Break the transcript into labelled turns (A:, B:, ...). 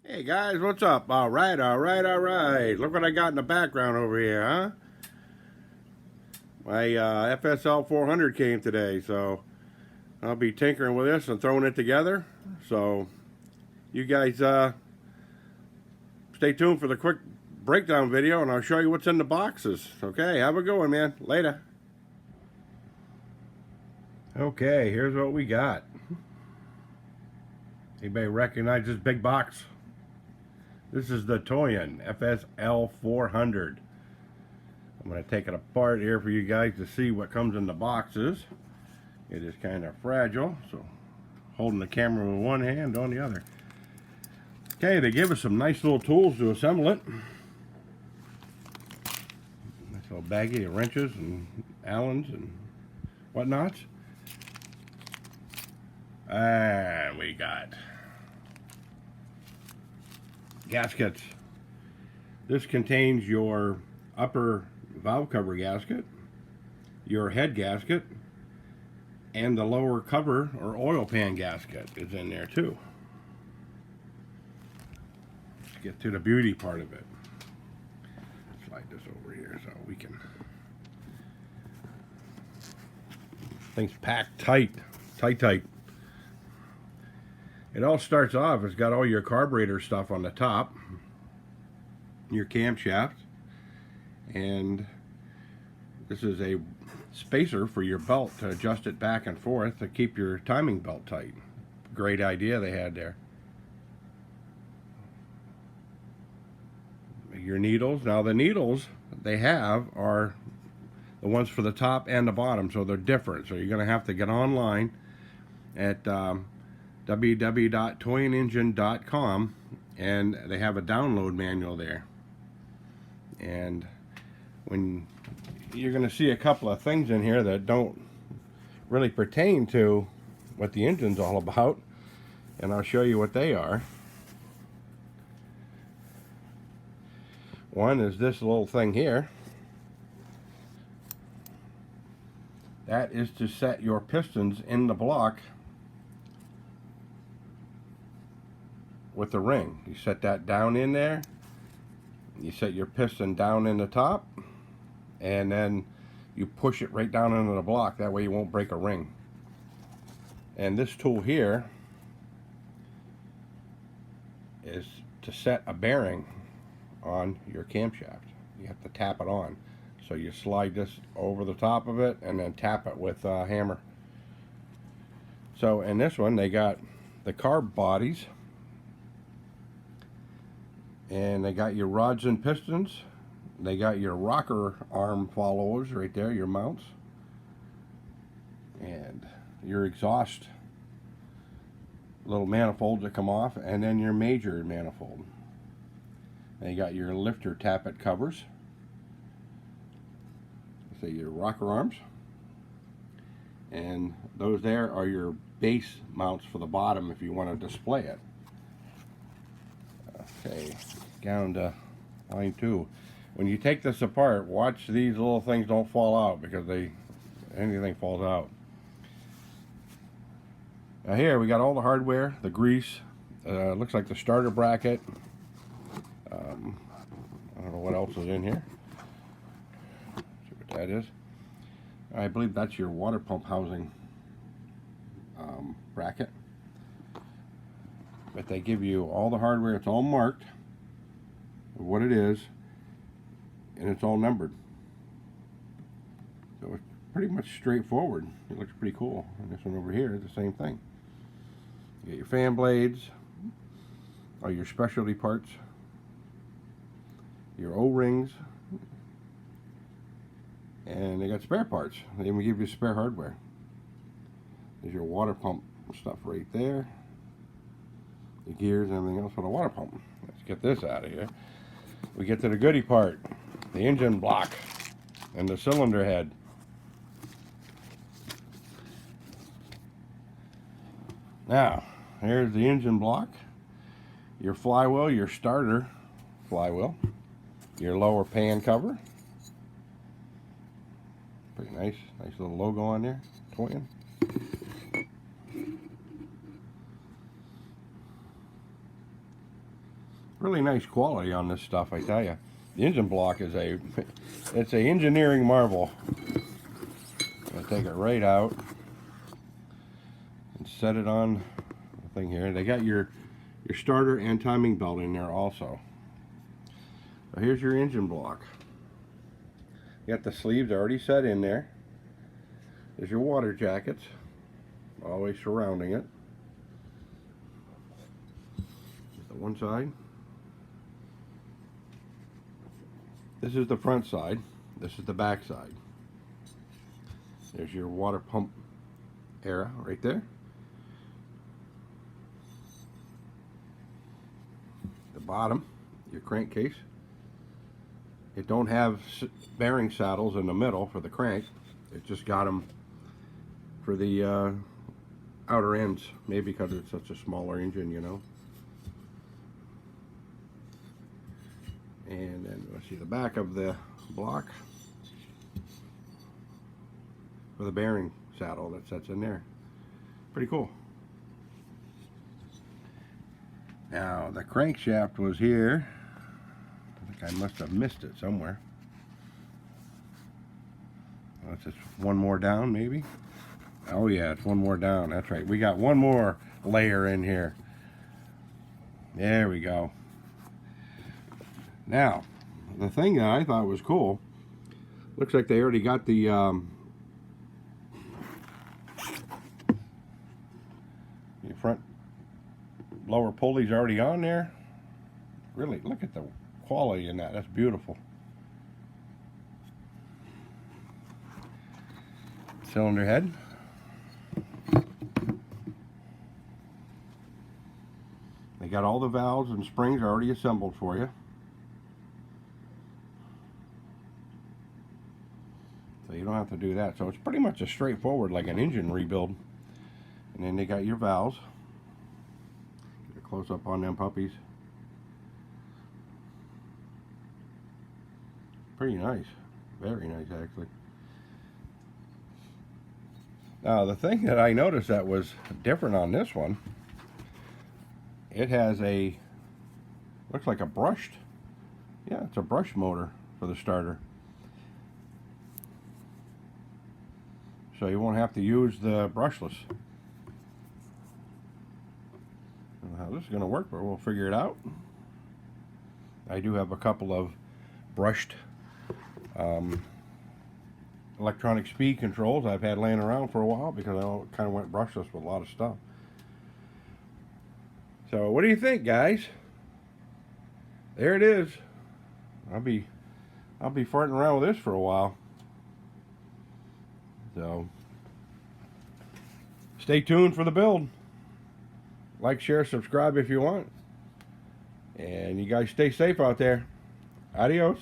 A: Hey guys, what's up? All right. Look what I got in the background over here, huh? My FS-L400 came today, so I'll be tinkering with this and throwing it together. So you guys stay tuned for the quick breakdown video, and I'll show you what's in the boxes. Okay, have a good one, man. Later. Okay, here's what we got. Anybody recognize this big box? This is the Toyan FS-L400. I'm going to take it apart here for you guys to see what comes in the boxes. It is kind of fragile, so holding the camera with one hand on the other. Okay, they give us some nice little tools to assemble it. Nice little baggie of wrenches and Allens and whatnots. And we got gaskets. This contains your upper valve cover gasket, your head gasket, and the lower cover or oil pan gasket is in there too. Let's get to the beauty part of it. Slide this over here so we can. Things packed tight. It all starts off, it's got all your carburetor stuff on the top, your camshaft, and this is a spacer for your belt to adjust it back and forth to keep your timing belt tight. Great idea they had there. Your needles. Now the needles they have are the ones for the top and the bottom, so they're different. So you're going to have to get online at www.toyanengine.com, and they have a download manual there. And when you're going to see a couple of things in here that don't really pertain to what the engine's all about, and I'll show you what they are. One is this little thing here. That is to set your pistons in the block with the ring. You set that down in there, you set your piston down in the top, and then you push it right down into the block. That way you won't break a ring. And this tool here is to set a bearing on your camshaft. You have to tap it on. So you slide this over the top of it and then tap it with a hammer. So in this one they got the Carb Bodies, and they got your rods and pistons. They got your rocker arm followers right there, your mounts, and your exhaust little manifolds that come off, and then your major manifold. They got your lifter tappet covers. So your rocker arms, and those there are your base mounts for the bottom if you want to display it. Okay, down to line 2. When you take this apart, watch these little things don't fall out, because anything falls out. Now here we got all the hardware, the grease, looks like the starter bracket. I don't know what else is in here. See what that is. I believe that's your water pump housing bracket. But they give you all the hardware. It's all marked of what it is, and it's all numbered. So it's pretty much straightforward. It looks pretty cool. And this one over here is the same thing. You get your fan blades, all your specialty parts, your O-rings, and they got spare parts. They even give you spare hardware. There's your water pump stuff right there. The gears and everything else for the water pump. Let's get this out of here. We get to the goodie part, the engine block and the cylinder head. Now, here's the engine block, your flywheel, your starter flywheel, your lower pan cover. Pretty nice little logo on there, Toyan. Really nice quality on this stuff, I tell you. The engine block is it's a engineering marvel. I'm gonna take it right out and set it on the thing here. They got your starter and timing belt in there also. So here's your engine block. You got the sleeves already set in there. There's your water jackets, always surrounding it. There's the one side. This is the front side. This is the back side. There's your water pump area right there. The bottom, your crankcase. It don't have bearing saddles in the middle for the crank. It just got them for the outer ends, maybe because it's such a smaller engine, you know. And then let's see the back of the block for the bearing saddle that sets in there. Pretty cool. Now the crankshaft was here. I think I must have missed it somewhere. That's just one more down, maybe. Oh yeah, it's one more down. That's right. We got one more layer in here. There we go. Now, the thing that I thought was cool, looks like they already got the front lower pulleys already on there. Really, look at the quality in that. That's beautiful. Cylinder head. They got all the valves and springs already assembled for you. So you don't have to do that. So it's pretty much a straightforward, like an engine rebuild. And then they got your valves. Get a close up on them puppies. Pretty nice. Very nice, actually. Now, the thing that I noticed that was different on this one, it has a, looks like a brushed, yeah, it's a brush motor for the starter. So you won't have to use the brushless. I don't know how this is going to work, but we'll figure it out. I do have a couple of brushed electronic speed controls I've had laying around for a while because I kind of went brushless with a lot of stuff. So what do you think, guys? There it is. I'll be farting around with this for a while. So stay tuned for the build. Like, share, subscribe if you want. And you guys stay safe out there. Adios.